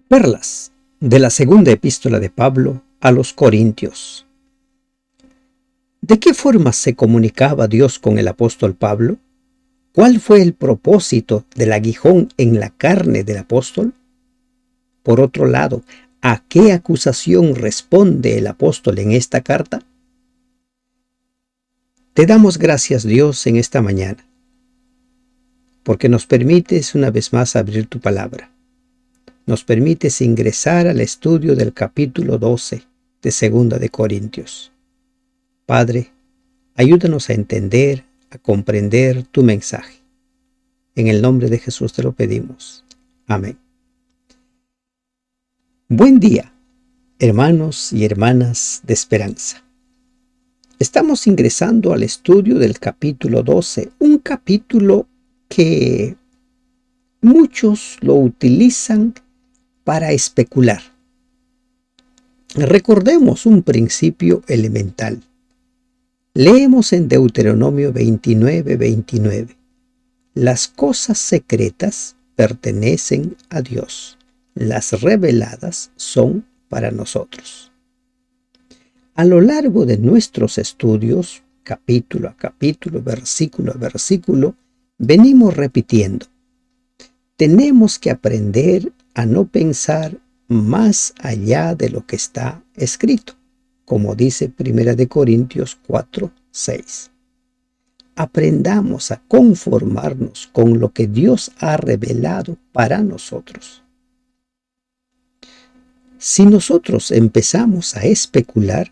Perlas de la segunda epístola de Pablo a los Corintios. ¿De qué forma se comunicaba Dios con el apóstol Pablo? ¿Cuál fue el propósito del aguijón en la carne del apóstol? Por otro lado, ¿a qué acusación responde el apóstol en esta carta? Te damos gracias, Dios, en esta mañana, porque nos permites una vez más abrir tu palabra. Nos permites ingresar al estudio del capítulo 12 de Segunda de Corintios. Padre, ayúdanos a entender, a comprender tu mensaje. En el nombre de Jesús te lo pedimos. Amén. Buen día, hermanos y hermanas de esperanza. Estamos ingresando al estudio del capítulo 12, un capítulo que muchos lo utilizan para especular. Recordemos un principio elemental. Leemos en Deuteronomio 29:29. Las cosas secretas pertenecen a Dios. Las reveladas son para nosotros. A lo largo de nuestros estudios, capítulo a capítulo, versículo a versículo, venimos repitiendo. Tenemos que aprender a no pensar más allá de lo que está escrito, como dice 1 Corintios 4:6. Aprendamos a conformarnos con lo que Dios ha revelado para nosotros. Si nosotros empezamos a especular,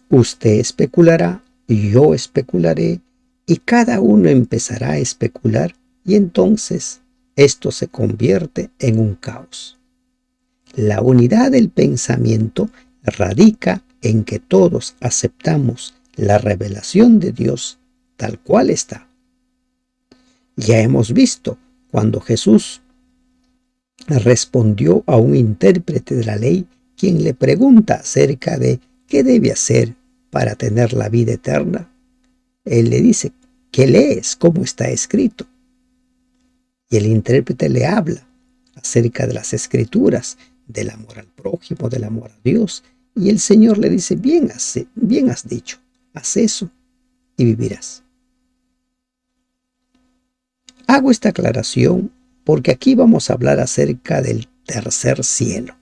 usted especulará, yo especularé, y cada uno empezará a especular, y entonces esto se convierte en un caos. La unidad del pensamiento radica en que todos aceptamos la revelación de Dios tal cual está. Ya hemos visto cuando Jesús respondió a un intérprete de la ley quien le pregunta acerca de qué debe hacer para tener la vida eterna. Él le dice, ¿qué lees? ¿Cómo está escrito? Y el intérprete le habla acerca de las escrituras, del amor al prójimo, del amor a Dios. Y el Señor le dice, bien has dicho, haz eso y vivirás. Hago esta aclaración porque aquí vamos a hablar acerca del tercer cielo,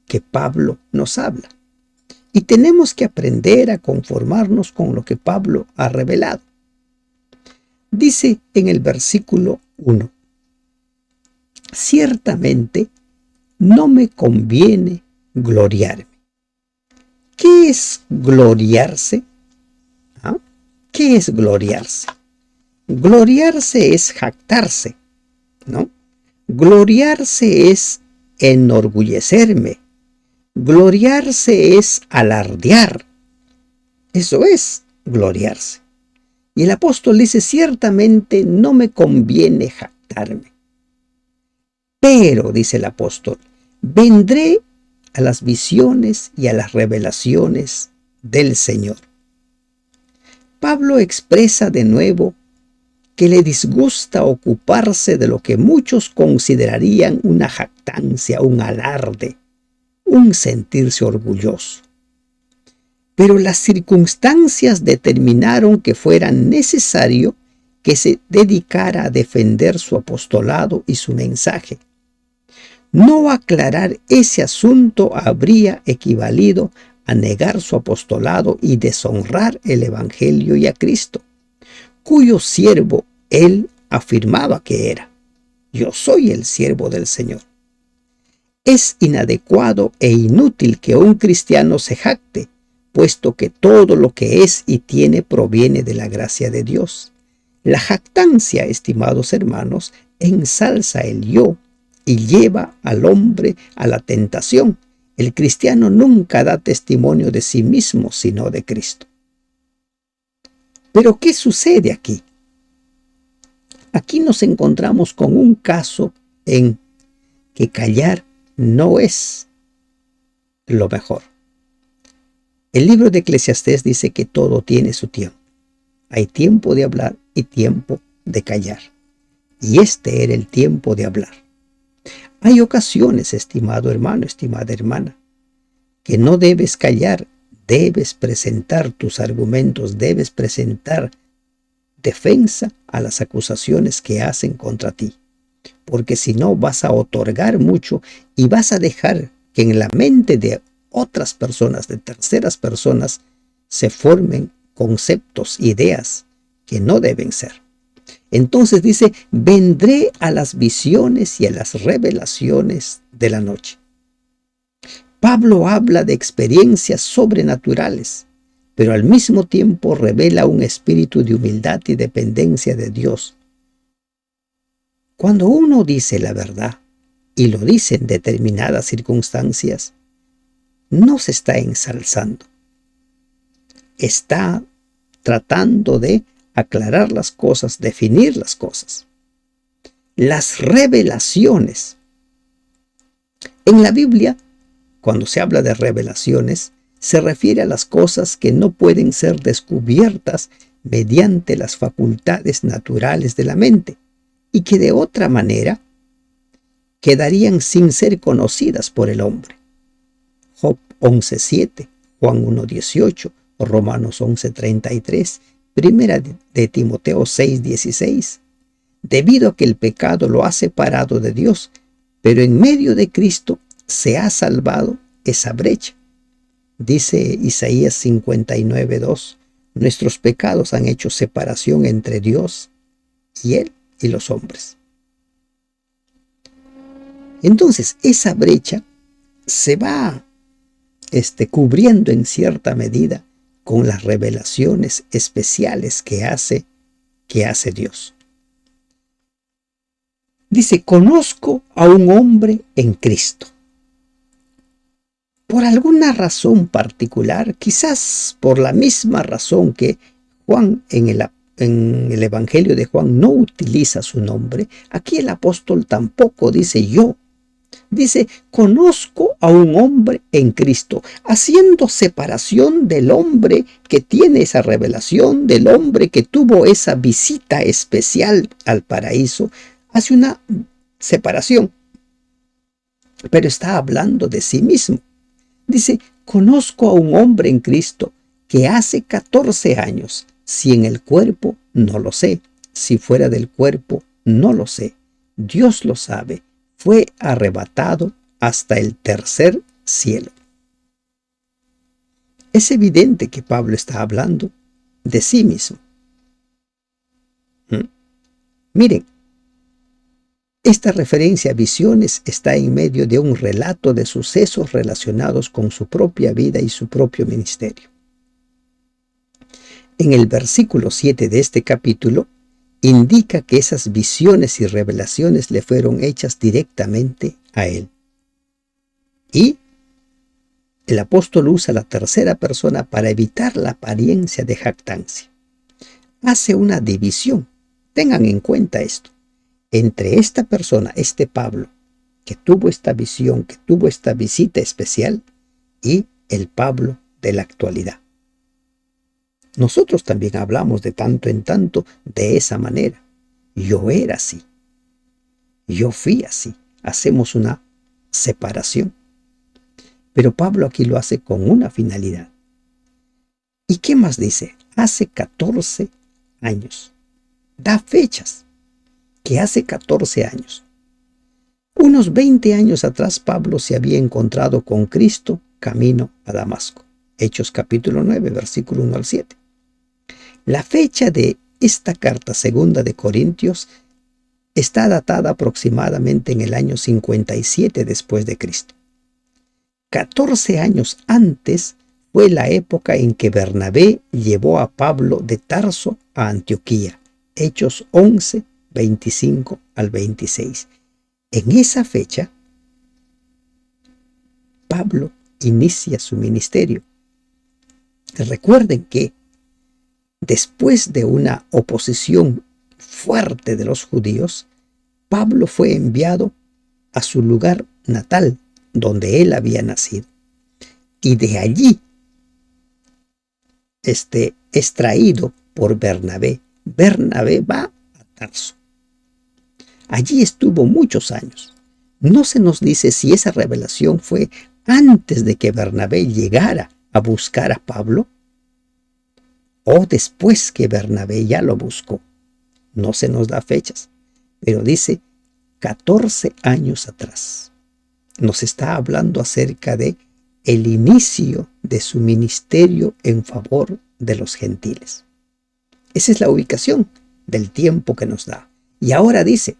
que Pablo nos habla. Y tenemos que aprender a conformarnos con lo que Pablo ha revelado. Dice en el versículo 1, ciertamente no me conviene gloriarme. ¿Qué es gloriarse? ¿Ah? ¿Qué es gloriarse? Gloriarse es jactarse, ¿no? Gloriarse es enorgullecerme. Gloriarse es alardear. Eso es gloriarse. Y el apóstol dice, ciertamente no me conviene jactarme. Pero, dice el apóstol, vendré a las visiones y a las revelaciones del Señor. Pablo expresa de nuevo que le disgusta ocuparse de lo que muchos considerarían una jactancia, un alarde, un sentirse orgulloso. Pero las circunstancias determinaron que fuera necesario que se dedicara a defender su apostolado y su mensaje. No aclarar ese asunto habría equivalido a negar su apostolado y deshonrar el Evangelio y a Cristo, cuyo siervo él afirmaba que era. Yo soy el siervo del Señor. Es inadecuado e inútil que un cristiano se jacte, puesto que todo lo que es y tiene proviene de la gracia de Dios. La jactancia, estimados hermanos, ensalza el yo y lleva al hombre a la tentación. El cristiano nunca da testimonio de sí mismo, sino de Cristo. Pero ¿qué sucede aquí? Aquí nos encontramos con un caso en que callar no es lo mejor. El libro de Eclesiastés dice que todo tiene su tiempo. Hay tiempo de hablar y tiempo de callar. Y este era el tiempo de hablar. Hay ocasiones, estimado hermano, estimada hermana, que no debes callar, debes presentar tus argumentos, debes presentar defensa a las acusaciones que hacen contra ti. Porque si no vas a otorgar mucho y vas a dejar que en la mente de otras personas, de terceras personas, se formen conceptos, ideas que no deben ser. Entonces dice, vendré a las visiones y a las revelaciones de la noche. Pablo habla de experiencias sobrenaturales, pero al mismo tiempo revela un espíritu de humildad y dependencia de Dios. Cuando uno dice la verdad, y lo dice en determinadas circunstancias, no se está ensalzando. Está tratando de aclarar las cosas, definir las cosas. Las revelaciones. En la Biblia, cuando se habla de revelaciones, se refiere a las cosas que no pueden ser descubiertas mediante las facultades naturales de la mente y que de otra manera quedarían sin ser conocidas por el hombre. Job 11:7, Juan 1:18, Romanos 11:33, Primera de Timoteo 6:16. Debido a que el pecado lo ha separado de Dios, pero en medio de Cristo se ha salvado esa brecha. Dice Isaías 59:2, nuestros pecados han hecho separación entre Dios y Él y los hombres. Entonces, esa brecha se va cubriendo en cierta medida con las revelaciones especiales que hace Dios. Dice, conozco a un hombre en Cristo. Por alguna razón particular, quizás por la misma razón que Juan en el Evangelio de Juan no utiliza su nombre, aquí el apóstol tampoco dice yo. Dice, conozco a un hombre en Cristo, haciendo separación del hombre que tiene esa revelación, del hombre que tuvo esa visita especial al paraíso. Hace una separación, pero está hablando de sí mismo. Dice, conozco a un hombre en Cristo que hace 14 años, si en el cuerpo, no lo sé, si fuera del cuerpo, no lo sé, Dios lo sabe, fue arrebatado hasta el tercer cielo. Es evidente que Pablo está hablando de sí mismo. Miren, esta referencia a visiones está en medio de un relato de sucesos relacionados con su propia vida y su propio ministerio. En el versículo 7 de este capítulo, indica que esas visiones y revelaciones le fueron hechas directamente a él. Y el apóstol usa la tercera persona para evitar la apariencia de jactancia. Hace una división. Tengan en cuenta esto. Entre esta persona, este Pablo, que tuvo esta visión, que tuvo esta visita especial, y el Pablo de la actualidad. Nosotros también hablamos de tanto en tanto de esa manera. Yo era así. Yo fui así. Hacemos una separación. Pero Pablo aquí lo hace con una finalidad. ¿Y qué más dice? Hace 14 años. Da fechas. Que hace 14 años. Unos 20 años atrás Pablo se había encontrado con Cristo camino a Damasco. Hechos capítulo 9, versículo 1 al 7. La fecha de esta carta segunda de Corintios está datada aproximadamente en el año 57 después de Cristo. 14 años antes fue la época en que Bernabé llevó a Pablo de Tarso a Antioquía. Hechos 11, 25 al 26. En esa fecha, Pablo inicia su ministerio. Recuerden que después de una oposición fuerte de los judíos, Pablo fue enviado a su lugar natal, donde él había nacido. Y de allí es traído por Bernabé. Bernabé va a Tarso. Allí estuvo muchos años. no se nos dice si esa revelación fue antes de que Bernabé llegara a buscar a Pablo o después que Bernabé ya lo buscó. No se nos da fechas, pero dice 14 años atrás. Nos está hablando acerca de el inicio de su ministerio en favor de los gentiles. Esa es la ubicación del tiempo que nos da. Y ahora dice,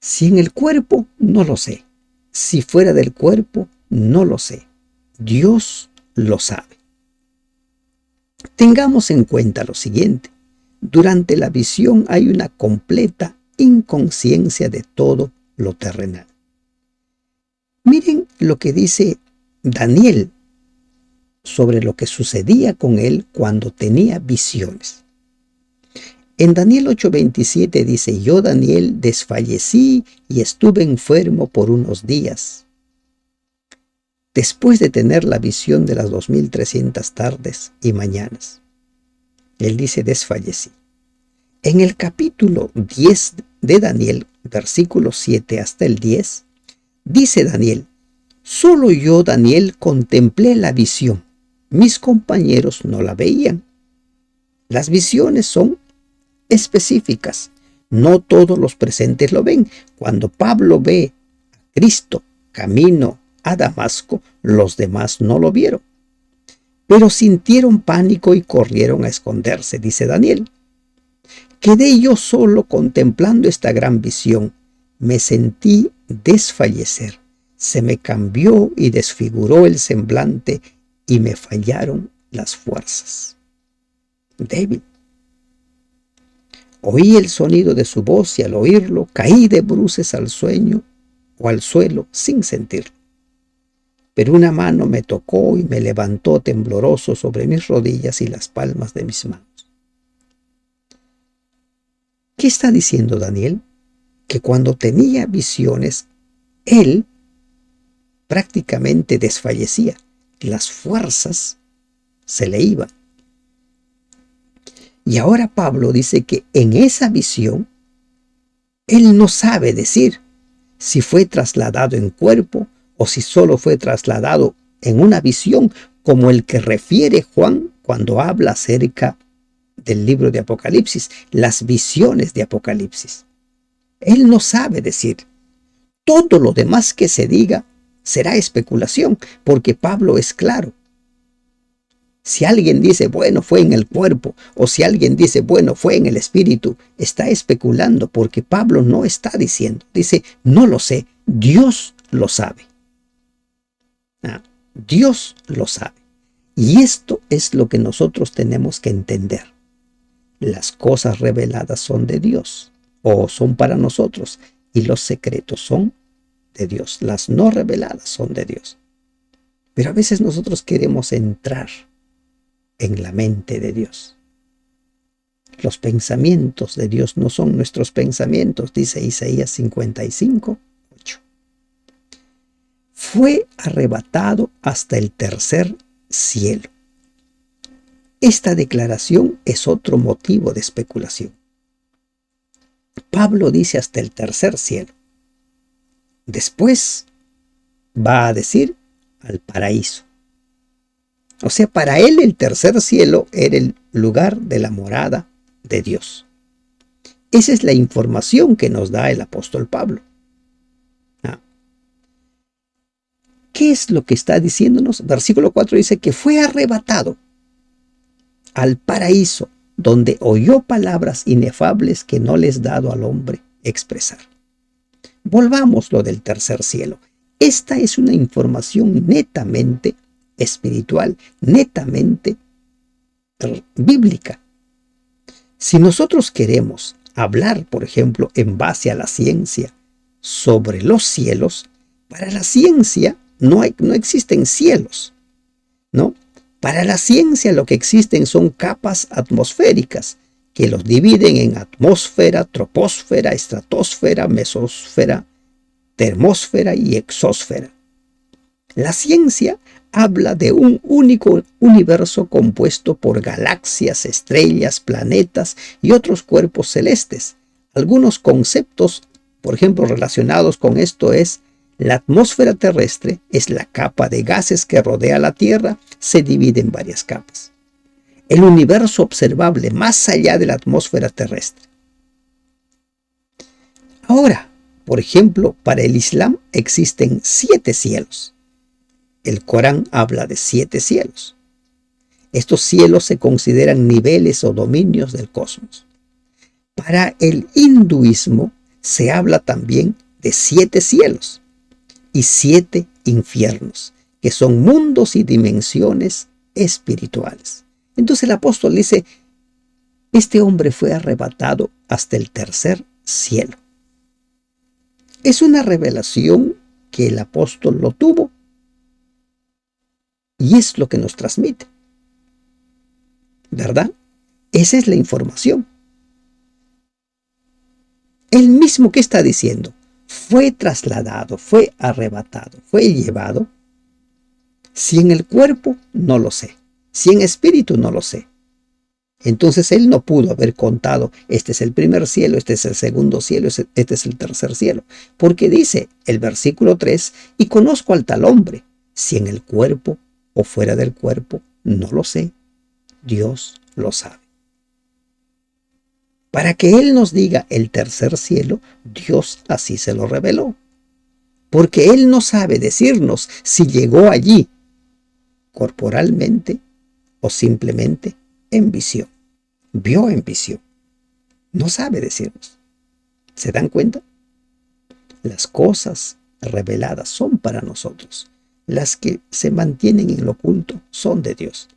si en el cuerpo, no lo sé. Si fuera del cuerpo, no lo sé. Dios lo sabe. Tengamos en cuenta lo siguiente. Durante la visión hay una completa inconsciencia de todo lo terrenal. Miren lo que dice Daniel sobre lo que sucedía con él cuando tenía visiones. En Daniel 8:27 dice, yo Daniel desfallecí y estuve enfermo por unos días. Después de tener la visión de las 2300 tardes y mañanas. Él dice desfallecí. En el capítulo 10 de Daniel, versículo 7 hasta el 10, dice Daniel, solo yo, Daniel, contemplé la visión. Mis compañeros no la veían. Las visiones son específicas. No todos los presentes lo ven. Cuando Pablo ve a Cristo camino a Damasco, los demás no lo vieron. Pero sintieron pánico y corrieron a esconderse, dice Daniel. Quedé yo solo contemplando esta gran visión. Me sentí desfallecer. Se me cambió y desfiguró el semblante y me fallaron las fuerzas. Débil. Oí el sonido de su voz y al oírlo caí de bruces al sueño o al suelo sin sentirlo. Pero una mano me tocó y me levantó tembloroso sobre mis rodillas y las palmas de mis manos. ¿Qué está diciendo Daniel? Que cuando tenía visiones, él prácticamente desfallecía. Las fuerzas se le iban. Y ahora Pablo dice que en esa visión, él no sabe decir si fue trasladado en cuerpo o si solo fue trasladado en una visión, como el que refiere Juan cuando habla acerca del libro de Apocalipsis, las visiones de Apocalipsis. Él no sabe decir. Todo lo demás que se diga será especulación, porque Pablo es claro. Si alguien dice, bueno, fue en el cuerpo, o si alguien dice, bueno, fue en el espíritu, está especulando, porque Pablo no está diciendo. Dice, no lo sé, Dios lo sabe. Dios lo sabe. Y esto es lo que nosotros tenemos que entender. Las cosas reveladas son de Dios, o son para nosotros, y los secretos son de Dios. Las no reveladas son de Dios. Pero a veces nosotros queremos entrar en la mente de Dios. Los pensamientos de Dios no son nuestros pensamientos, dice Isaías 55:8. Fue arrebatado hasta el tercer cielo. Esta declaración es otro motivo de especulación. Pablo dice hasta el tercer cielo. Después va a decir al paraíso. O sea, para él el tercer cielo era el lugar de la morada de Dios. Esa es la información que nos da el apóstol Pablo. ¿Qué es lo que está diciéndonos? Versículo 4 dice que fue arrebatado al paraíso, donde oyó palabras inefables que no les dado al hombre expresar. Volvamos lo del tercer cielo. Esta es una información netamente espiritual, netamente bíblica. Si nosotros queremos hablar, por ejemplo, en base a la ciencia sobre los cielos, para la ciencia no existen cielos, ¿no? Para la ciencia lo que existen son capas atmosféricas que los dividen en atmósfera, troposfera, estratosfera, mesósfera, termósfera y exósfera. La ciencia habla de un único universo compuesto por galaxias, estrellas, planetas y otros cuerpos celestes. Algunos conceptos por ejemplo, relacionados con esto es la atmósfera terrestre, es la capa de gases que rodea la Tierra, se divide en varias capas. El universo observable más allá de la atmósfera terrestre. Ahora, por ejemplo, para el Islam existen 7 cielos. El Corán habla de 7 cielos. Estos cielos se consideran niveles o dominios del cosmos. Para el hinduismo se habla también de 7 cielos y 7 infiernos, que son mundos y dimensiones espirituales. Entonces el apóstol dice, este hombre fue arrebatado hasta el tercer cielo. Es una revelación que el apóstol lo tuvo y es lo que nos transmite, ¿verdad? Esa es la información. Él mismo, ¿qué está diciendo? Fue trasladado, fue arrebatado, fue llevado. Si en el cuerpo, no lo sé. Si en espíritu, no lo sé. Entonces él no pudo haber contado, este es el primer cielo, este es el segundo cielo, este es el tercer cielo. Porque dice el versículo 3, y conozco al tal hombre, si en el cuerpo o fuera del cuerpo, no lo sé. Dios lo sabe. Para que Él nos diga el tercer cielo, Dios así se lo reveló. Porque Él no sabe decirnos si llegó allí corporalmente o simplemente en visión. Vio en visión. No sabe decirnos. ¿Se dan cuenta? Las cosas reveladas son para nosotros. Las que se mantienen en lo oculto son de Dios.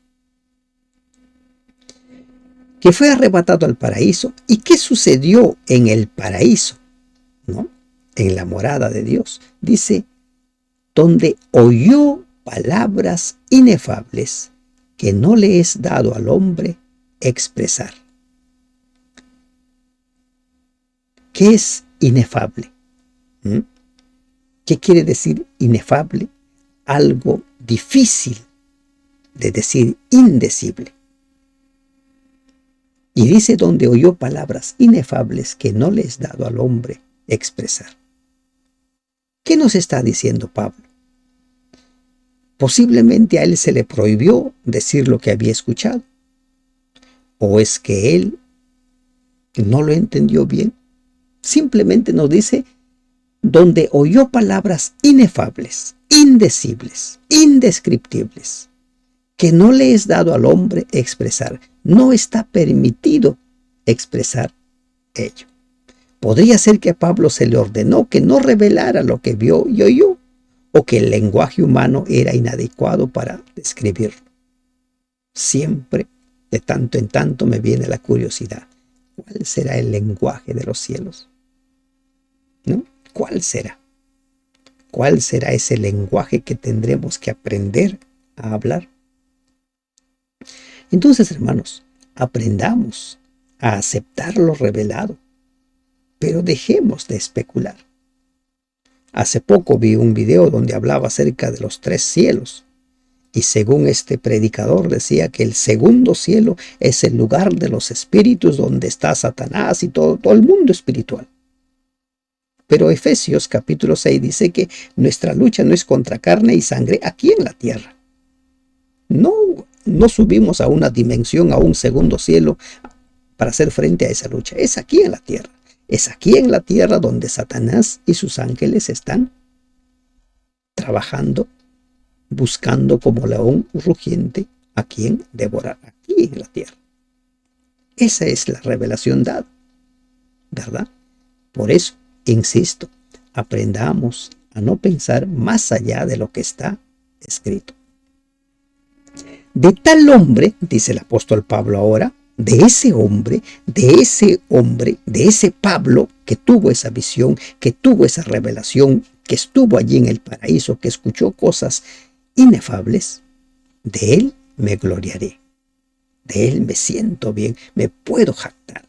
Que fue arrebatado al paraíso. ¿Y qué sucedió en el paraíso? ¿No? En la morada de Dios. Dice, donde oyó palabras inefables que no le es dado al hombre expresar. ¿Qué es inefable? ¿Qué quiere decir inefable? Algo difícil de decir, indecible. Y dice donde oyó palabras inefables que no le es dado al hombre expresar. ¿Qué nos está diciendo Pablo? Posiblemente a él se le prohibió decir lo que había escuchado. ¿O es que él no lo entendió bien? Simplemente nos dice donde oyó palabras inefables, indecibles, indescriptibles, que no le es dado al hombre expresar. No está permitido expresar ello. Podría ser que a Pablo se le ordenó que no revelara lo que vio y oyó, o que el lenguaje humano era inadecuado para describirlo. Siempre, de tanto en tanto, me viene la curiosidad. ¿Cuál será el lenguaje de los cielos? ¿No? ¿Cuál será? ¿Cuál será ese lenguaje que tendremos que aprender a hablar? Entonces, hermanos, aprendamos a aceptar lo revelado, pero dejemos de especular. Hace poco vi un video donde hablaba acerca de los 3 cielos, y según este predicador decía que el segundo cielo es el lugar de los espíritus donde está Satanás y todo el mundo espiritual. Pero Efesios capítulo 6 dice que nuestra lucha no es contra carne y sangre aquí en la tierra. No subimos a una dimensión, a un segundo cielo para hacer frente a esa lucha. Es aquí en la tierra. Es aquí en la tierra donde Satanás y sus ángeles están trabajando, buscando como león rugiente a quien devorar aquí en la tierra. Esa es la revelación dada, ¿verdad? Por eso, insisto, aprendamos a no pensar más allá de lo que está escrito. De tal hombre, dice el apóstol Pablo ahora, de ese Pablo que tuvo esa visión, que tuvo esa revelación, que estuvo allí en el paraíso, que escuchó cosas inefables, de él me gloriaré, de él me siento bien, me puedo jactar.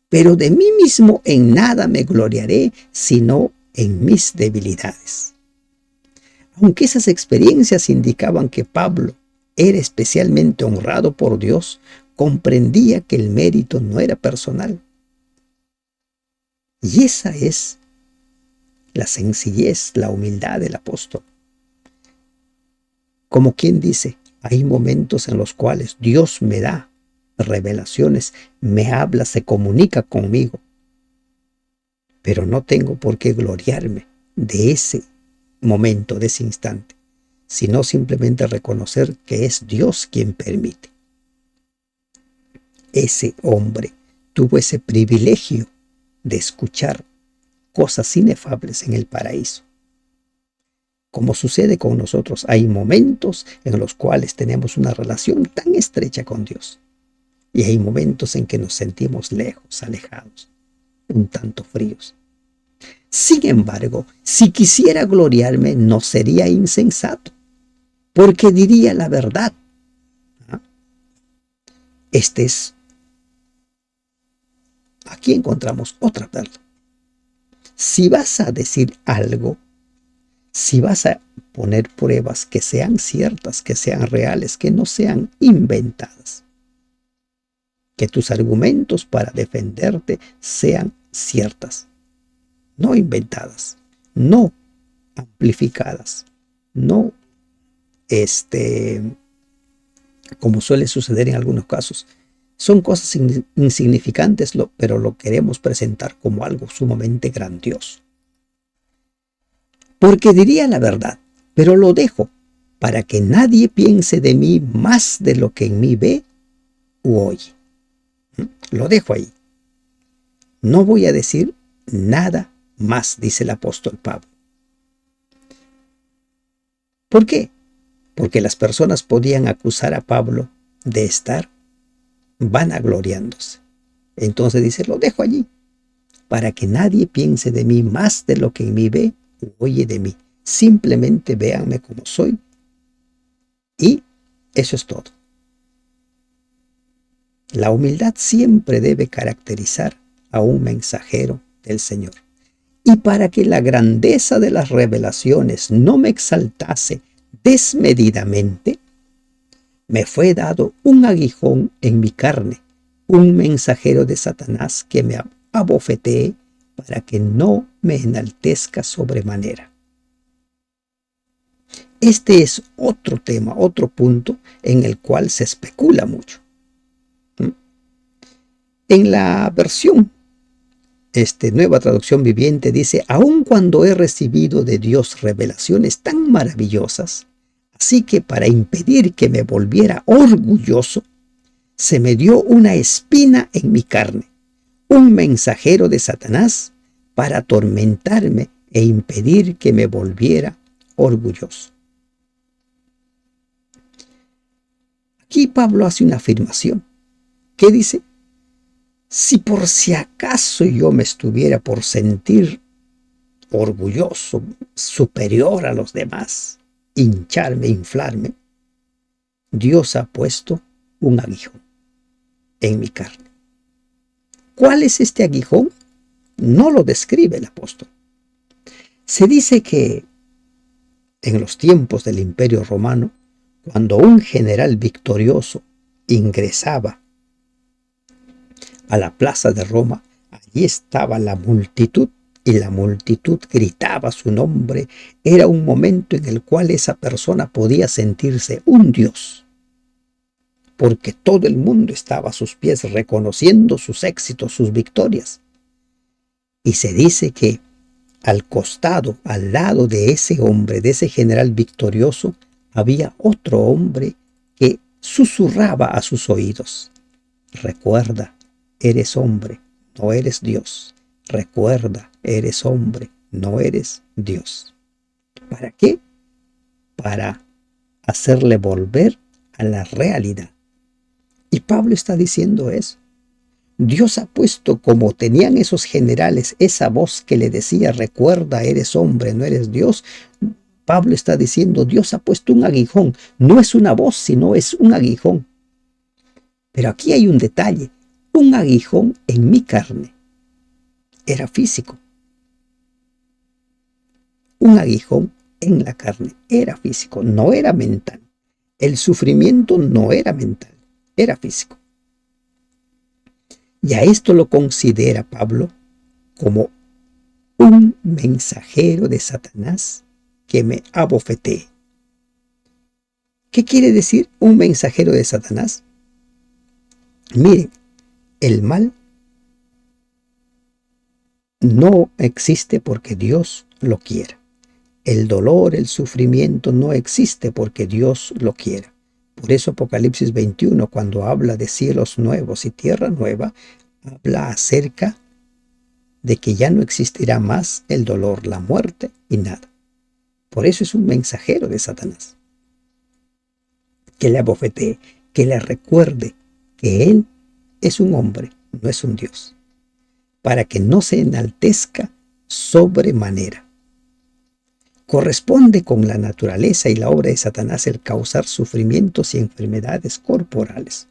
Pero de mí mismo en nada me gloriaré, sino en mis debilidades. Aunque esas experiencias indicaban que Pablo era especialmente honrado por Dios, comprendía que el mérito no era personal. Y esa es la sencillez, la humildad del apóstol. Como quien dice, hay momentos en los cuales Dios me da revelaciones, me habla, se comunica conmigo, pero no tengo por qué gloriarme de ese momento, de ese instante, sino simplemente reconocer que es Dios quien permite. Ese hombre tuvo ese privilegio de escuchar cosas inefables en el paraíso. Como sucede con nosotros, hay momentos en los cuales tenemos una relación tan estrecha con Dios y hay momentos en que nos sentimos lejos, alejados, un tanto fríos. Sin embargo, si quisiera gloriarme, no sería insensato, porque diría la verdad. Aquí encontramos otra perla. Si vas a decir algo, si vas a poner pruebas que sean ciertas, que sean reales, que no sean inventadas, que tus argumentos para defenderte sean ciertas, no inventadas, no amplificadas, no como suele suceder en algunos casos. Son cosas insignificantes, pero lo queremos presentar como algo sumamente grandioso. Porque diría la verdad, pero lo dejo para que nadie piense de mí más de lo que en mí ve u oye. Lo dejo ahí. No voy a decir nada más, dice el apóstol Pablo. ¿Por qué? Porque las personas podían acusar a Pablo de estar vanagloriándose. Entonces dice, lo dejo allí, para que nadie piense de mí más de lo que en mí ve u oye de mí. Simplemente véanme como soy. Y eso es todo. La humildad siempre debe caracterizar a un mensajero del Señor. Y para que la grandeza de las revelaciones no me exaltase desmedidamente, me fue dado un aguijón en mi carne, un mensajero de Satanás que me abofetee para que no me enaltezca sobremanera. Este es otro tema, otro punto en el cual se especula mucho. En la versión Nueva Traducción Viviente dice, aun cuando he recibido de Dios revelaciones tan maravillosas, así que para impedir que me volviera orgulloso, se me dio una espina en mi carne, un mensajero de Satanás para atormentarme e impedir que me volviera orgulloso. Aquí Pablo hace una afirmación. ¿Qué dice? Si por si acaso yo me estuviera por sentir orgulloso, superior a los demás, hincharme, inflarme, Dios ha puesto un aguijón en mi carne. ¿Cuál es este aguijón? No lo describe el apóstol. Se dice que en los tiempos del Imperio Romano, cuando un general victorioso ingresaba a la plaza de Roma, allí estaba la multitud y la multitud gritaba su nombre. Era un momento en el cual esa persona podía sentirse un dios, porque todo el mundo estaba a sus pies reconociendo sus éxitos, sus victorias. Y se dice que al costado, al lado de ese hombre, de ese general victorioso, había otro hombre que susurraba a sus oídos: recuerda, eres hombre, no eres Dios. Recuerda, eres hombre, no eres Dios. ¿Para qué? Para hacerle volver a la realidad. Y Pablo está diciendo eso. Dios ha puesto, como tenían esos generales, esa voz que le decía, recuerda, eres hombre, no eres Dios. Pablo está diciendo, Dios ha puesto un aguijón. No es una voz, sino es un aguijón. Pero aquí hay un detalle. Un aguijón en mi carne. Era físico. Un aguijón en la carne era físico, no era mental. El sufrimiento no era mental, era físico. Y a esto lo considera Pablo como un mensajero de Satanás que me abofetee. ¿Qué quiere decir un mensajero de Satanás? Miren, el mal no existe porque Dios lo quiera. El dolor, el sufrimiento no existe porque Dios lo quiera. Por eso Apocalipsis 21, cuando habla de cielos nuevos y tierra nueva, habla acerca de que ya no existirá más el dolor, la muerte y nada. Por eso es un mensajero de Satanás. Que le abofetee, que le recuerde que él es un hombre, no es un Dios, para que no se enaltezca sobremanera. Corresponde con la naturaleza y la obra de Satanás el causar sufrimientos y enfermedades corporales.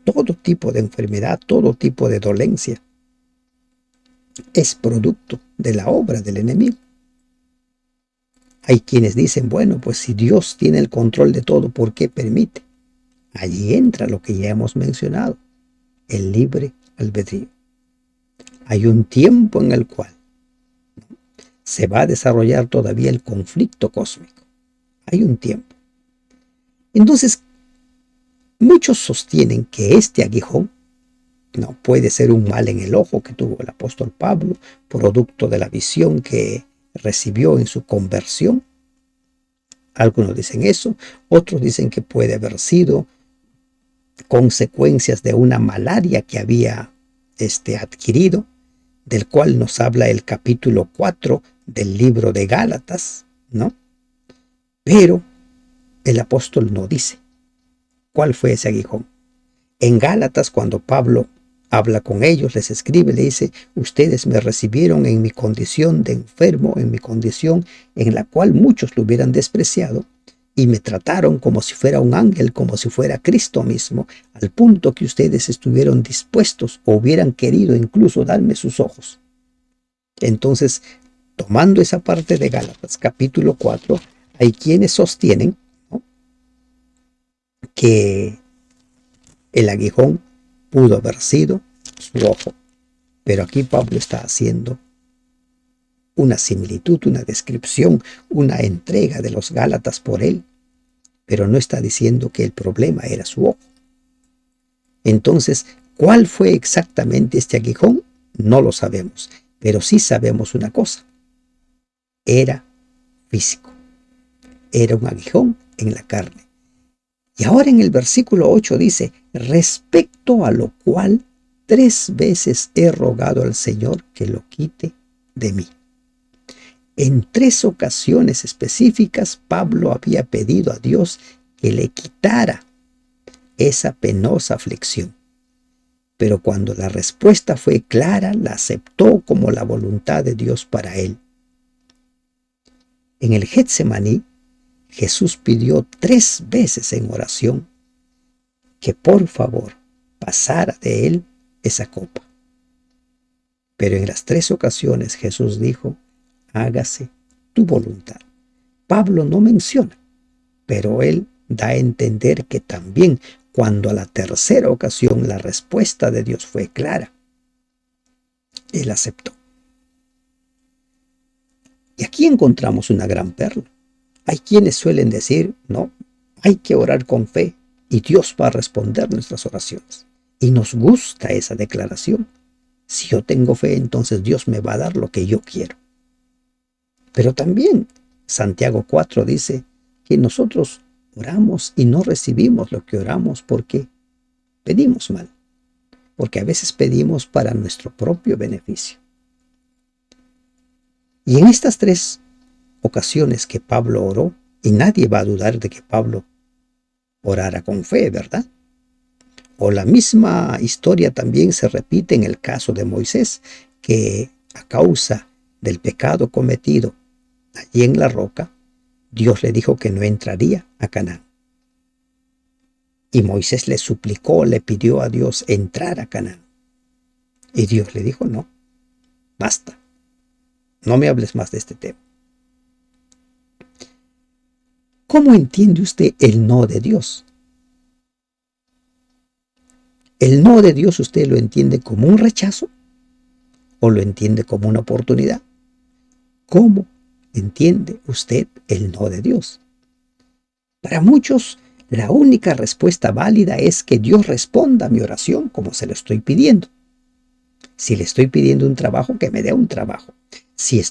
Todo tipo de enfermedad, todo tipo de dolencia es producto de la obra del enemigo. Hay quienes dicen, bueno, pues si Dios tiene el control de todo, ¿por qué permite? Allí entra lo que ya hemos mencionado, el libre albedrío. Hay un tiempo en el cual se va a desarrollar todavía el conflicto cósmico. Hay un tiempo. Entonces, muchos sostienen que este aguijón no puede ser un mal en el ojo que tuvo el apóstol Pablo, producto de la visión que recibió en su conversión. Algunos dicen eso, otros dicen que puede haber sido consecuencias de una malaria que había adquirido, del cual nos habla el capítulo 4 del libro de Gálatas, ¿no? Pero el apóstol no dice cuál fue ese aguijón. En Gálatas, cuando Pablo habla con ellos, les escribe, le dice, ustedes me recibieron en mi condición de enfermo, en mi condición en la cual muchos lo hubieran despreciado, y me trataron como si fuera un ángel, como si fuera Cristo mismo, al punto que ustedes estuvieron dispuestos o hubieran querido incluso darme sus ojos. Entonces, tomando esa parte de Gálatas, capítulo 4, hay quienes sostienen, ¿no?, que el aguijón pudo haber sido su ojo. Pero aquí Pablo está haciendo una similitud, una descripción, una entrega de los Gálatas por él, pero no está diciendo que el problema era su ojo. Entonces, ¿cuál fue exactamente este aguijón? No lo sabemos, pero sí sabemos una cosa. Era físico. Era un aguijón en la carne. Y ahora en el versículo 8 dice, respecto a lo cual 3 veces he rogado al Señor que lo quite de mí. En 3 ocasiones específicas, Pablo había pedido a Dios que le quitara esa penosa aflicción. Pero cuando la respuesta fue clara, la aceptó como la voluntad de Dios para él. En el Getsemaní, Jesús pidió 3 veces en oración que por favor pasara de él esa copa. Pero en las 3 ocasiones Jesús dijo, hágase tu voluntad. Pablo no menciona, pero él da a entender que también cuando a la 3ª ocasión la respuesta de Dios fue clara, él aceptó. Y aquí encontramos una gran perla. Hay quienes suelen decir, no, hay que orar con fe y Dios va a responder nuestras oraciones. Y nos gusta esa declaración. Si yo tengo fe, entonces Dios me va a dar lo que yo quiero. Pero también Santiago 4 dice que nosotros oramos y no recibimos lo que oramos porque pedimos mal. Porque a veces pedimos para nuestro propio beneficio. Y en estas 3 ocasiones que Pablo oró, y nadie va a dudar de que Pablo orara con fe, ¿verdad? O la misma historia también se repite en el caso de Moisés, que a causa del pecado cometido allí en la roca, Dios le dijo que no entraría a Canaán. Y Moisés le suplicó, le pidió a Dios entrar a Canaán. Y Dios le dijo, no, basta, no me hables más de este tema. ¿Cómo entiende usted el no de Dios? ¿El no de Dios usted lo entiende como un rechazo o lo entiende como una oportunidad? ¿Cómo entiende usted el no de Dios? Para muchos, la única respuesta válida es que Dios responda a mi oración como se lo estoy pidiendo. Si le estoy pidiendo un trabajo, que me dé un trabajo. Si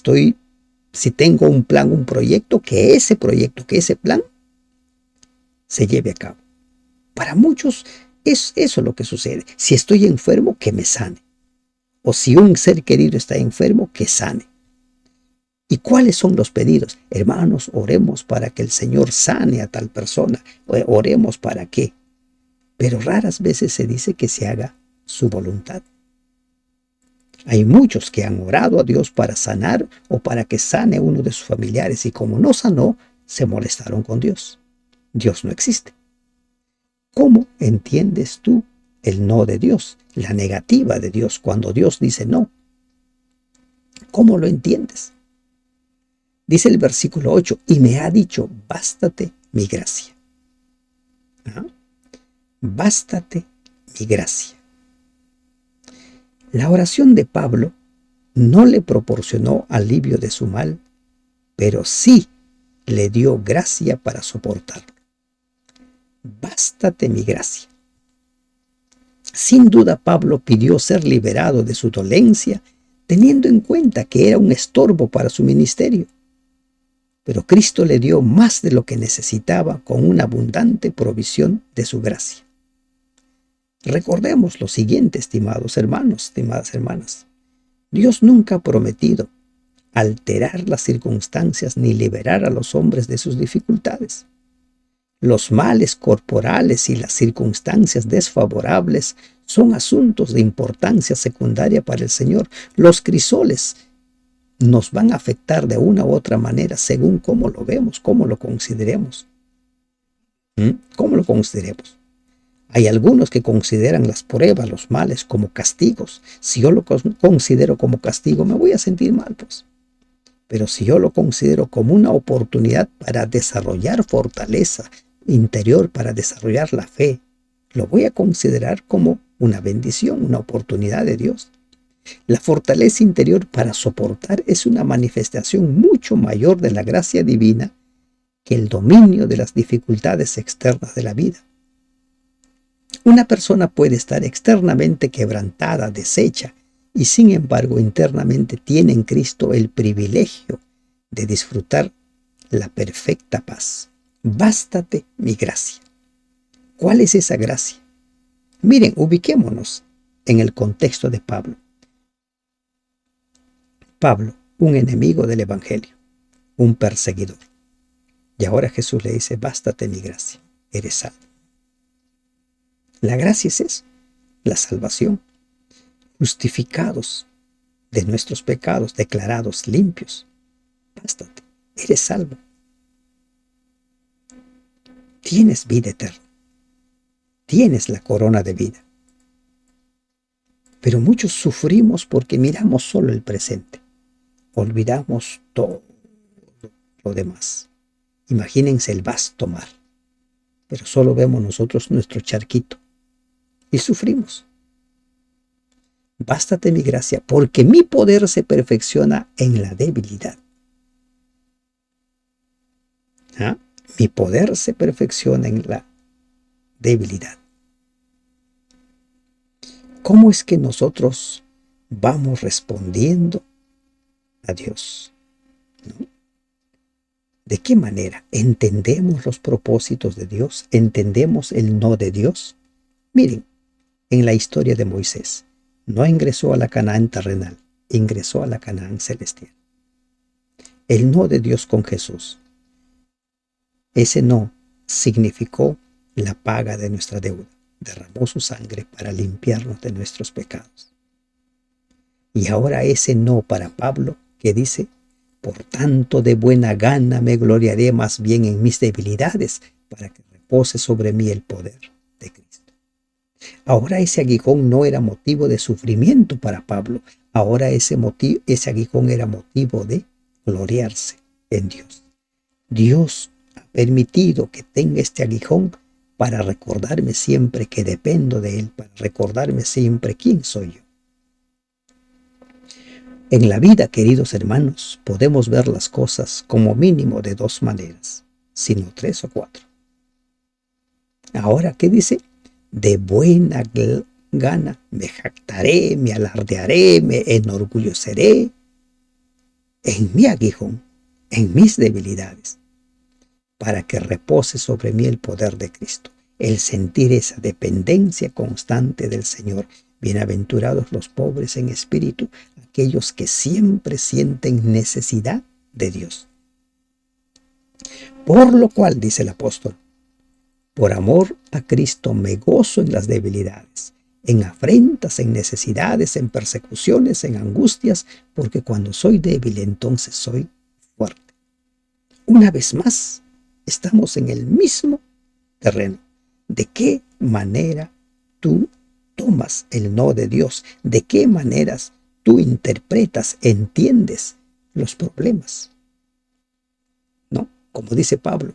tengo un plan, un proyecto, que ese plan se lleve a cabo. Para muchos es eso lo que sucede. Si estoy enfermo, que me sane. O si un ser querido está enfermo, que sane. ¿Y cuáles son los pedidos? Hermanos, oremos para que el Señor sane a tal persona. Oremos para qué. Pero raras veces se dice que se haga su voluntad. Hay muchos que han orado a Dios para sanar o para que sane a uno de sus familiares y como no sanó, se molestaron con Dios. Dios no existe. ¿Cómo entiendes tú el no de Dios, la negativa de Dios cuando Dios dice no? ¿Cómo lo entiendes? Dice el versículo 8, y me ha dicho, bástate mi gracia. ¿Ah? Bástate mi gracia. La oración de Pablo no le proporcionó alivio de su mal, pero sí le dio gracia para soportarlo. Bástate mi gracia. Sin duda Pablo pidió ser liberado de su dolencia, teniendo en cuenta que era un estorbo para su ministerio. Pero Cristo le dio más de lo que necesitaba con una abundante provisión de su gracia. Recordemos lo siguiente, estimados hermanos, estimadas hermanas. Dios nunca ha prometido alterar las circunstancias ni liberar a los hombres de sus dificultades. Los males corporales y las circunstancias desfavorables son asuntos de importancia secundaria para el Señor. Los crisoles nos van a afectar de una u otra manera según cómo lo vemos, cómo lo consideremos. ¿Cómo lo consideremos? Hay algunos que consideran las pruebas, los males, como castigos. Si yo lo considero como castigo, me voy a sentir mal, pues. Pero si yo lo considero como una oportunidad para desarrollar fortaleza interior, para desarrollar la fe, lo voy a considerar como una bendición, una oportunidad de Dios. La fortaleza interior para soportar es una manifestación mucho mayor de la gracia divina que el dominio de las dificultades externas de la vida. Una persona puede estar externamente quebrantada, deshecha, y sin embargo internamente tiene en Cristo el privilegio de disfrutar la perfecta paz. Bástate mi gracia. ¿Cuál es esa gracia? Miren, ubiquémonos en el contexto de Pablo. Pablo, un enemigo del Evangelio, un perseguidor. Y ahora Jesús le dice, bástate mi gracia, eres salvo. La gracia es eso, la salvación. Justificados de nuestros pecados, declarados limpios. Bástate, eres salvo. Tienes vida eterna. Tienes la corona de vida. Pero muchos sufrimos porque miramos solo el presente. Olvidamos todo lo demás. Imagínense el vasto mar. Pero solo vemos nosotros nuestro charquito. Y sufrimos. Bástate mi gracia, porque mi poder se perfecciona en la debilidad. ¿Ah? Mi poder se perfecciona en la debilidad. ¿Cómo es que nosotros vamos respondiendo a Dios? ¿No? ¿De qué manera entendemos los propósitos de Dios? ¿Entendemos el no de Dios? Miren, en la historia de Moisés, no ingresó a la Canaán terrenal, ingresó a la Canaán celestial. El no de Dios con Jesús. Ese no significó la paga de nuestra deuda. Derramó su sangre para limpiarnos de nuestros pecados. Y ahora ese no para Pablo, que dice, por tanto de buena gana me gloriaré más bien en mis debilidades, para que repose sobre mí el poder de Cristo. Ahora ese aguijón no era motivo de sufrimiento para Pablo. Ahora ese aguijón era motivo de gloriarse en Dios. Dios ha permitido que tenga este aguijón para recordarme siempre que dependo de Él, para recordarme siempre quién soy yo. En la vida, queridos hermanos, podemos ver las cosas como mínimo de dos maneras, sino tres o cuatro. Ahora, ¿qué dice? De buena gana me jactaré, me alardearé, me enorgulleceré en mi aguijón, en mis debilidades, para que repose sobre mí el poder de Cristo, el sentir esa dependencia constante del Señor. Bienaventurados los pobres en espíritu, aquellos que siempre sienten necesidad de Dios. Por lo cual, dice el apóstol, por amor a Cristo me gozo en las debilidades, en afrentas, en necesidades, en persecuciones, en angustias, porque cuando soy débil entonces soy fuerte. Una vez más, estamos en el mismo terreno. ¿De qué manera tú tomas el no de Dios? ¿De qué maneras tú interpretas, entiendes los problemas? ¿No? Como dice Pablo,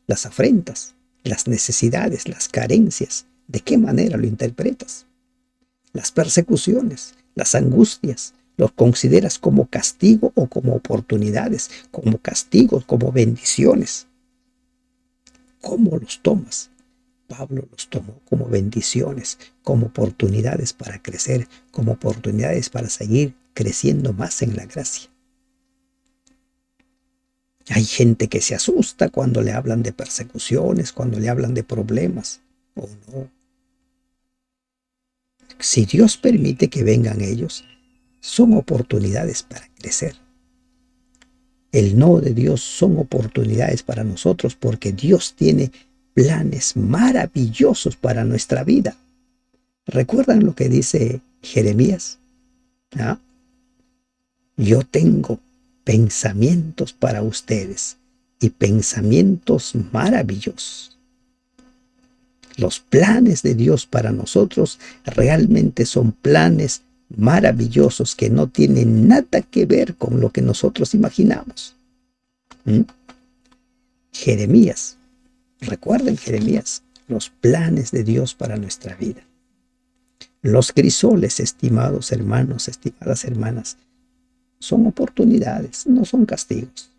las afrentas, las necesidades, las carencias, ¿de qué manera lo interpretas? Las persecuciones, las angustias, ¿los consideras como castigo o como oportunidades, como castigos, como bendiciones? ¿Cómo los tomas? Pablo los tomó como bendiciones, como oportunidades para crecer, como oportunidades para seguir creciendo más en la gracia. Hay gente que se asusta cuando le hablan de persecuciones, cuando le hablan de problemas. ¿O no? Si Dios permite que vengan ellos, son oportunidades para crecer. El no de Dios son oportunidades para nosotros porque Dios tiene planes maravillosos para nuestra vida. ¿Recuerdan lo que dice Jeremías? ¿Ah? Yo tengo pensamientos para ustedes y pensamientos maravillosos. Los planes de Dios para nosotros realmente son planes maravillosos que no tienen nada que ver con lo que nosotros imaginamos. Jeremías, recuerden Jeremías, los planes de Dios para nuestra vida. Los crisoles, estimados hermanos, estimadas hermanas, son oportunidades, no son castigos.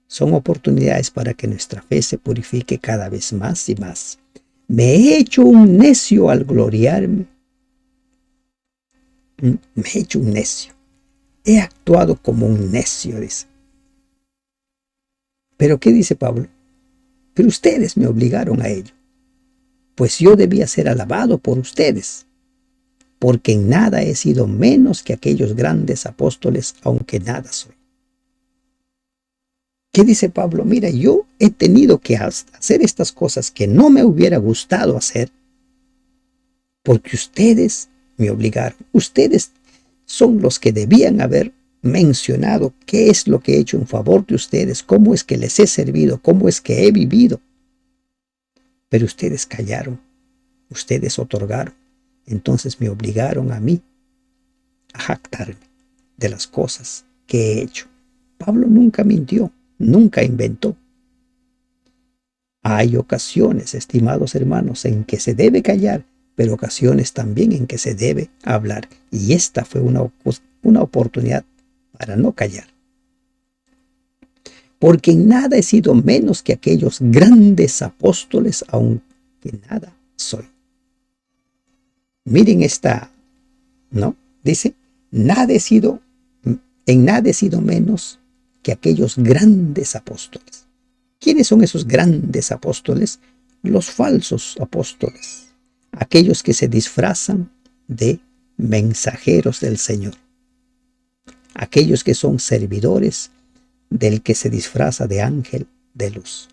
Son oportunidades para que nuestra fe se purifique cada vez más y más. Me he hecho un necio al gloriarme. Me he hecho un necio. He actuado como un necio, dice. ¿Pero qué dice Pablo? Pero ustedes me obligaron a ello, pues yo debía ser alabado por ustedes, porque en nada he sido menos que aquellos grandes apóstoles, aunque nada soy. ¿Qué dice Pablo? Mira, yo he tenido que hacer estas cosas que no me hubiera gustado hacer, porque ustedes me obligaron. Ustedes son los que debían haber mencionado qué es lo que he hecho en favor de ustedes, cómo es que les he servido, cómo es que he vivido. Pero ustedes callaron, ustedes otorgaron. Entonces me obligaron a mí a jactarme de las cosas que he hecho. Pablo nunca mintió, nunca inventó. Hay ocasiones, estimados hermanos, en que se debe callar, pero ocasiones también en que se debe hablar. Y esta fue una oportunidad para no callar. Porque en nada he sido menos que aquellos grandes apóstoles, aunque nada soy. Miren esta, ¿no? Dice, en nada he sido menos que aquellos grandes apóstoles. ¿Quiénes son esos grandes apóstoles? Los falsos apóstoles, aquellos que se disfrazan de mensajeros del Señor, aquellos que son servidores del que se disfraza de ángel de luz.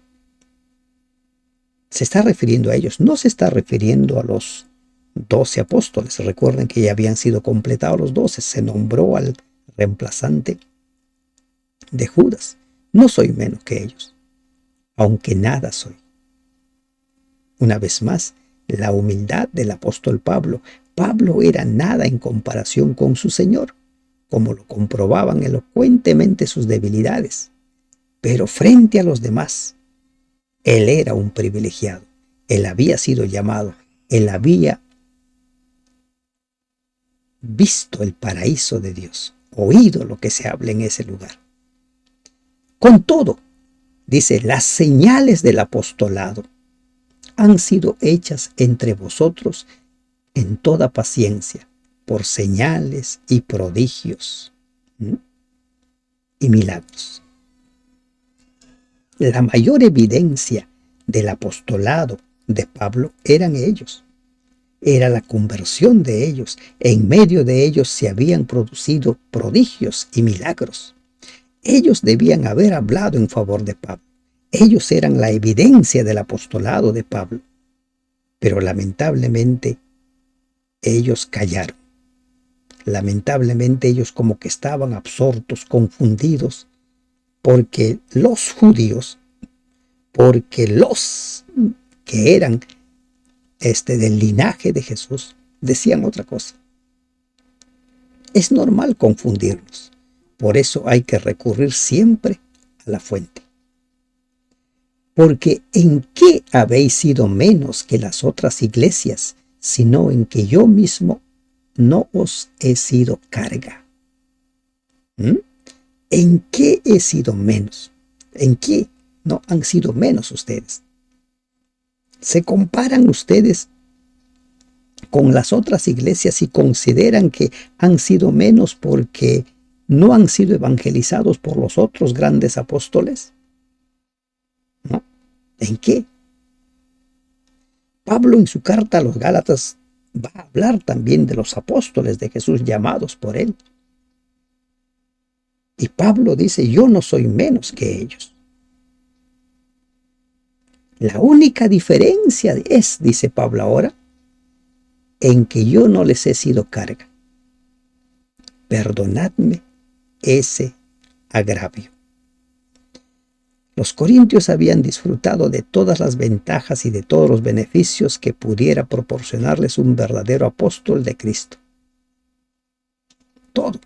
Se está refiriendo a ellos, no se está refiriendo a los 12 apóstoles. Recuerden que ya habían sido completados los 12, se nombró al reemplazante de Judas. No soy menos que ellos, aunque nada soy. Una vez más, la humildad del apóstol Pablo. Pablo era nada en comparación con su Señor, como lo comprobaban elocuentemente sus debilidades. Pero frente a los demás, él era un privilegiado. Él había sido llamado, él había visto el paraíso de Dios, oído lo que se habla en ese lugar. Con todo, dice, las señales del apostolado han sido hechas entre vosotros en toda paciencia, por señales y prodigios y milagros. La mayor evidencia del apostolado de Pablo eran ellos. Era la conversión de ellos. En medio de ellos se habían producido prodigios y milagros. Ellos debían haber hablado en favor de Pablo. Ellos eran la evidencia del apostolado de Pablo. Pero lamentablemente ellos callaron. Lamentablemente ellos como que estaban absortos, confundidos, porque los judíos, porque los que eran del linaje de Jesús, decían otra cosa. Es normal confundirnos. Por eso hay que recurrir siempre a la fuente. Porque ¿en qué habéis sido menos que las otras iglesias, sino en que yo mismo no os he sido carga? ¿En qué he sido menos? ¿En qué no han sido menos ustedes? ¿Se comparan ustedes con las otras iglesias y consideran que han sido menos porque no han sido evangelizados por los otros grandes apóstoles? ¿No? ¿En qué? Pablo en su carta a los Gálatas va a hablar también de los apóstoles de Jesús llamados por él. Y Pablo dice, yo no soy menos que ellos. La única diferencia es, dice Pablo ahora, en que yo no les he sido carga. Perdonadme ese agravio. Los corintios habían disfrutado de todas las ventajas y de todos los beneficios que pudiera proporcionarles un verdadero apóstol de Cristo. Todo.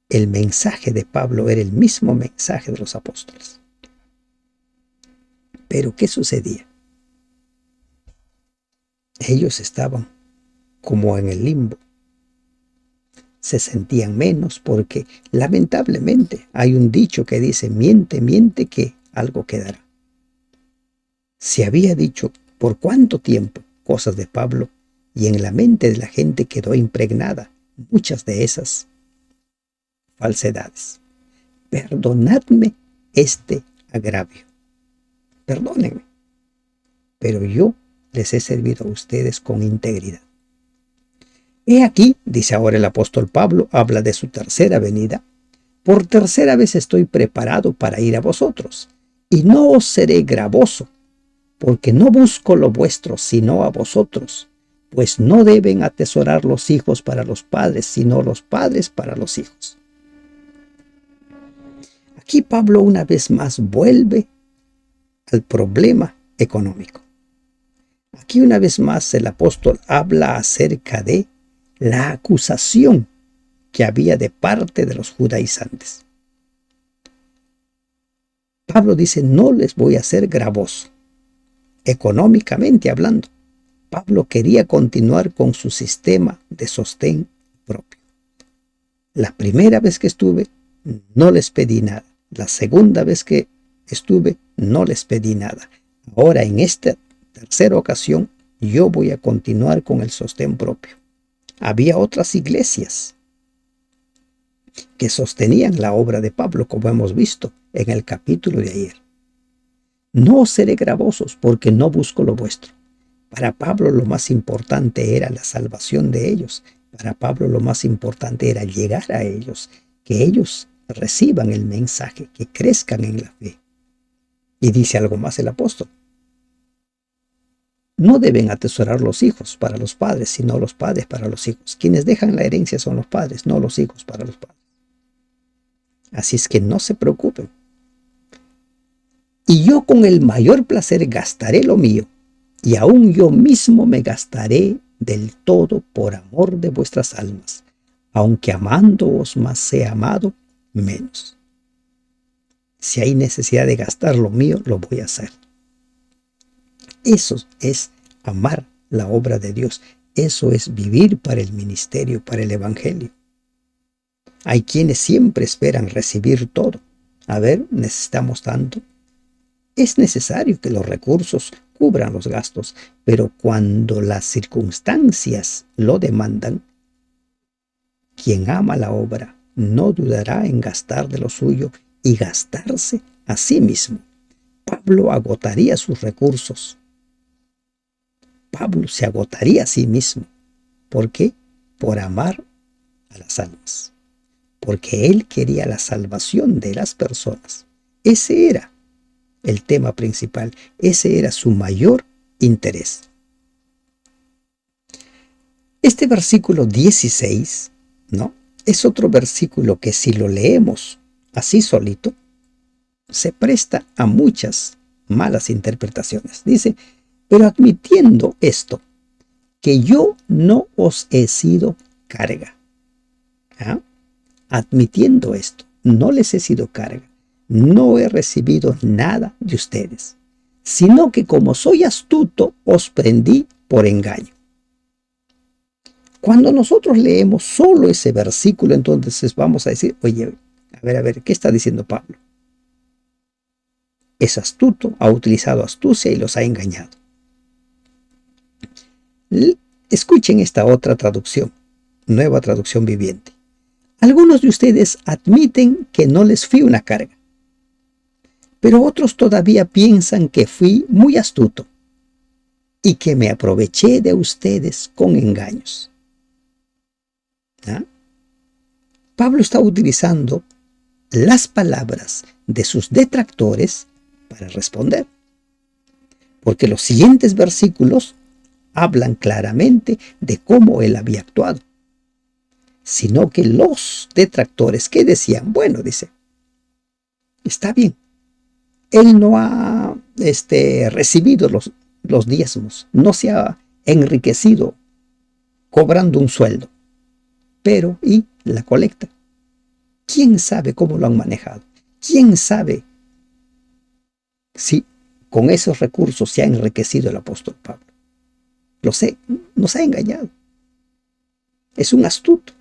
El mensaje de Pablo era el mismo mensaje de los apóstoles. Pero ¿qué sucedía? Ellos estaban como en el limbo. Se sentían menos porque lamentablemente hay un dicho que dice, miente, miente que algo quedará. Se había dicho por cuánto tiempo cosas de Pablo y en la mente de la gente quedó impregnada muchas de esas falsedades. Perdonadme este agravio. Perdónenme. Pero yo les he servido a ustedes con integridad. He aquí, dice ahora el apóstol Pablo, habla de su tercera venida. Por tercera vez estoy preparado para ir a vosotros, y no os seré gravoso, porque no busco lo vuestro, sino a vosotros, pues no deben atesorar los hijos para los padres, sino los padres para los hijos. Aquí Pablo una vez más vuelve al problema económico. Aquí una vez más el apóstol habla acerca de la acusación que había de parte de los judaizantes. Pablo dice, no les voy a hacer gravoso, económicamente hablando. Pablo quería continuar con su sistema de sostén propio. La primera vez que estuve, no les pedí nada. La segunda vez que estuve, no les pedí nada. Ahora, en esta tercera ocasión, yo voy a continuar con el sostén propio. Había otras iglesias que sostenían la obra de Pablo, como hemos visto en el capítulo de ayer. No os seré gravosos porque no busco lo vuestro. Para Pablo lo más importante era la salvación de ellos. Para Pablo lo más importante era llegar a ellos, que ellos reciban el mensaje, que crezcan en la fe. Y dice algo más el apóstol. No deben atesorar los hijos para los padres, sino los padres para los hijos. Quienes dejan la herencia son los padres, no los hijos para los padres. Así es que no se preocupen. Y yo con el mayor placer gastaré lo mío, y aún yo mismo me gastaré del todo por amor de vuestras almas, aunque amándoos más sea amado menos. Si hay necesidad de gastar lo mío, lo voy a hacer. Eso es amar la obra de Dios. Eso es vivir para el ministerio, para el evangelio. Hay quienes siempre esperan recibir todo. A ver, necesitamos tanto. Es necesario que los recursos cubran los gastos, pero cuando las circunstancias lo demandan, quien ama la obra no dudará en gastar de lo suyo y gastarse a sí mismo. Pablo agotaría sus recursos. Pablo se agotaría a sí mismo. ¿Por qué? Por amar a las almas. Porque él quería la salvación de las personas. Ese era el tema principal. Ese era su mayor interés. Este versículo 16, ¿no? Es otro versículo que si lo leemos así solito, se presta a muchas malas interpretaciones. Dice, pero admitiendo esto, que yo no os he sido carga. ¿Ah? Admitiendo esto, no les he sido carga. No he recibido nada de ustedes, sino que como soy astuto, os prendí por engaño. Cuando nosotros leemos solo ese versículo, entonces vamos a decir, oye, a ver, ¿qué está diciendo Pablo? Es astuto, ha utilizado astucia y los ha engañado. Escuchen esta otra traducción, Nueva Traducción Viviente. Algunos de ustedes admiten que no les fui una carga, pero otros todavía piensan que fui muy astuto y que me aproveché de ustedes con engaños. ¿Ah? Pablo está utilizando las palabras de sus detractores para responder, porque los siguientes versículos hablan claramente de cómo él había actuado. Sino que los detractores que decían, bueno, dice, está bien, él no ha recibido los diezmos, no se ha enriquecido cobrando un sueldo, pero ¿y la colecta? ¿Quién sabe cómo lo han manejado? ¿Quién sabe si con esos recursos se ha enriquecido el apóstol Pablo? Nos ha engañado. Es un astuto.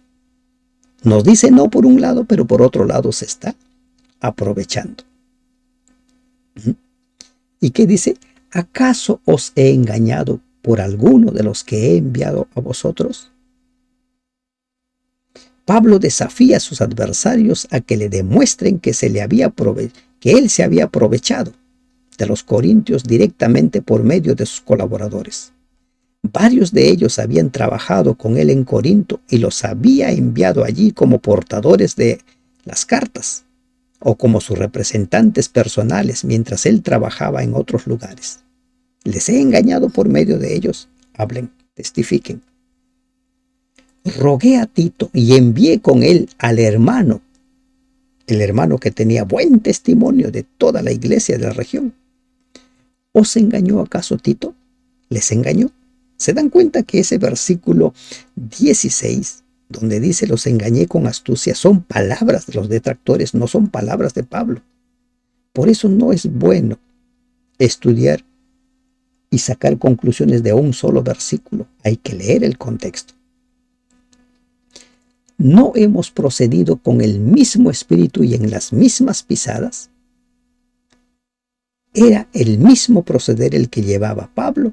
Nos dice no por un lado, pero por otro lado se está aprovechando. ¿Y qué dice? ¿Acaso os he engañado por alguno de los que he enviado a vosotros? Pablo desafía a sus adversarios a que le demuestren que él se había aprovechado de los corintios directamente por medio de sus colaboradores. Varios de ellos habían trabajado con él en Corinto y los había enviado allí como portadores de las cartas o como sus representantes personales mientras él trabajaba en otros lugares. Les he engañado por medio de ellos. Hablen, testifiquen. Rogué a Tito y envié con él al hermano, el hermano que tenía buen testimonio de toda la iglesia de la región. ¿Os engañó acaso Tito? ¿Les engañó? ¿Se dan cuenta que ese versículo 16, donde dice los engañé con astucia, son palabras de los detractores, no son palabras de Pablo? Por eso no es bueno estudiar y sacar conclusiones de un solo versículo. Hay que leer el contexto. ¿No hemos procedido con el mismo espíritu y en las mismas pisadas? Era el mismo proceder el que llevaba Pablo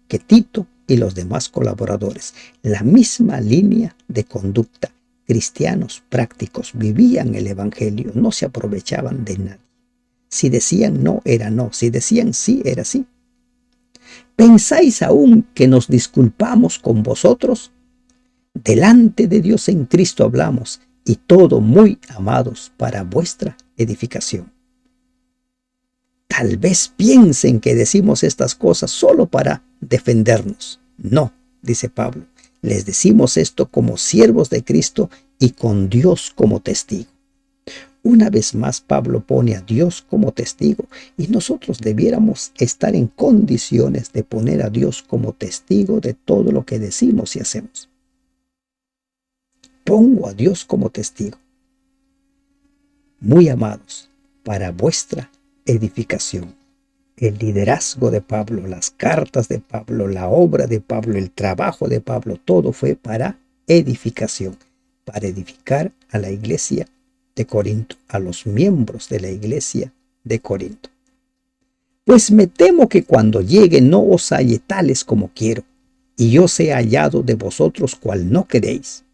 que Tito y los demás colaboradores. La misma línea de conducta. Cristianos prácticos vivían el evangelio, no se aprovechaban de nadie. Si decían no, era no. Si decían sí, era sí. ¿Pensáis aún que nos disculpamos con vosotros? Delante de Dios en Cristo hablamos, y todo muy amados para vuestra edificación. Tal vez piensen que decimos estas cosas solo para defendernos. No, dice Pablo, les decimos esto como siervos de Cristo y con Dios como testigo. Una vez más, Pablo pone a Dios como testigo y nosotros debiéramos estar en condiciones de poner a Dios como testigo de todo lo que decimos y hacemos. Pongo a Dios como testigo. Muy amados, para vuestra edificación. el liderazgo de Pablo, las cartas de Pablo, la obra de Pablo, el trabajo de Pablo, todo fue para edificación, para edificar a la iglesia de Corinto, a los miembros de la iglesia de Corinto. Pues me temo que cuando llegue no os halle tales como quiero, y yo sea hallado de vosotros cual no queréis,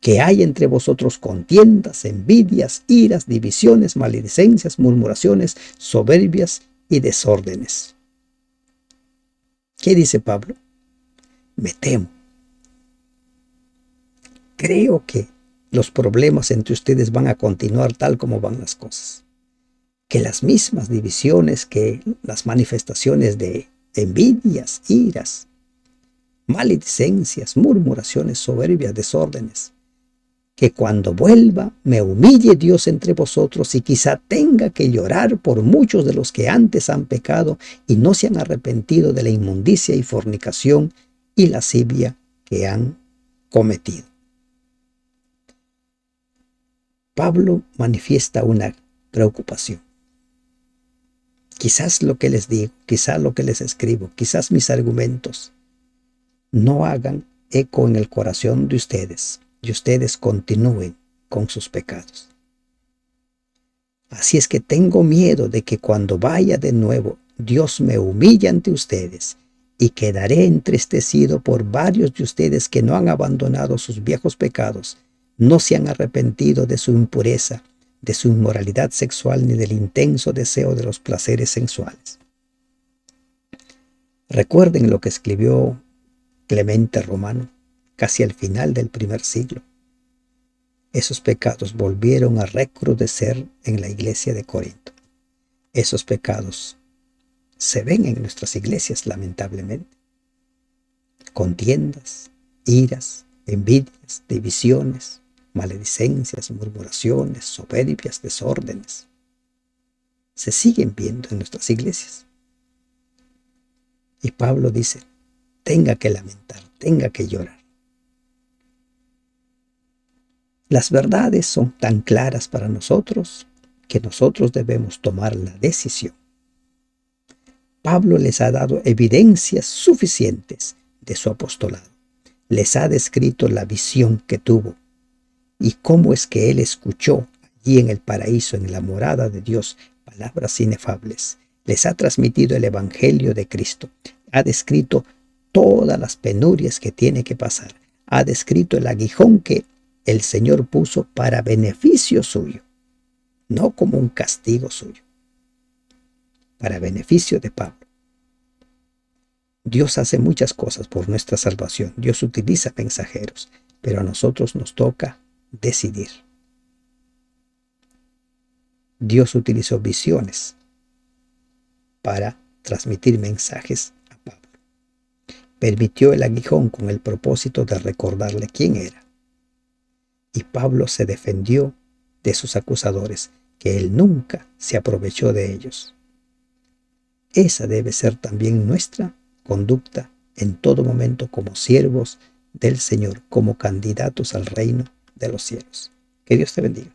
que hay entre vosotros contiendas, envidias, iras, divisiones, maledicencias, murmuraciones, soberbias y desórdenes. ¿Qué dice Pablo? Me temo. Creo que los problemas entre ustedes van a continuar tal como van las cosas. Que las mismas divisiones, que las manifestaciones de envidias, iras, maledicencias, murmuraciones, soberbias, desórdenes, que cuando vuelva me humille Dios entre vosotros y quizá tenga que llorar por muchos de los que antes han pecado y no se han arrepentido de la inmundicia y fornicación y lascivia que han cometido. Pablo manifiesta una preocupación. Quizás lo que les digo, quizás lo que les escribo, quizás mis argumentos no hagan eco en el corazón de ustedes y ustedes continúen con sus pecados. Así es que tengo miedo de que cuando vaya de nuevo, Dios me humille ante ustedes y quedaré entristecido por varios de ustedes que no han abandonado sus viejos pecados, no se han arrepentido de su impureza, de su inmoralidad sexual ni del intenso deseo de los placeres sensuales. Recuerden lo que escribió Clemente Romano, casi al final del primer siglo. Esos pecados volvieron a recrudecer en la iglesia de Corinto. Esos pecados se ven en nuestras iglesias, lamentablemente. Contiendas, iras, envidias, divisiones, maledicencias, murmuraciones, soberbias, desórdenes. Se siguen viendo en nuestras iglesias. Y Pablo dice, tenga que lamentar, tenga que llorar. Las verdades son tan claras para nosotros que nosotros debemos tomar la decisión. Pablo les ha dado evidencias suficientes de su apostolado. Les ha descrito la visión que tuvo y cómo es que él escuchó allí en el paraíso, en la morada de Dios, palabras inefables. Les ha transmitido el evangelio de Cristo. Ha descrito todas las penurias que tiene que pasar. Ha descrito el aguijón que el Señor puso para beneficio suyo, no como un castigo suyo, para beneficio de Pablo. Dios hace muchas cosas por nuestra salvación. Dios utiliza mensajeros, pero a nosotros nos toca decidir. Dios utilizó visiones para transmitir mensajes a Pablo. Permitió el aguijón con el propósito de recordarle quién era. Y Pablo se defendió de sus acusadores, que él nunca se aprovechó de ellos. Esa debe ser también nuestra conducta en todo momento como siervos del Señor, como candidatos al reino de los cielos. Que Dios te bendiga.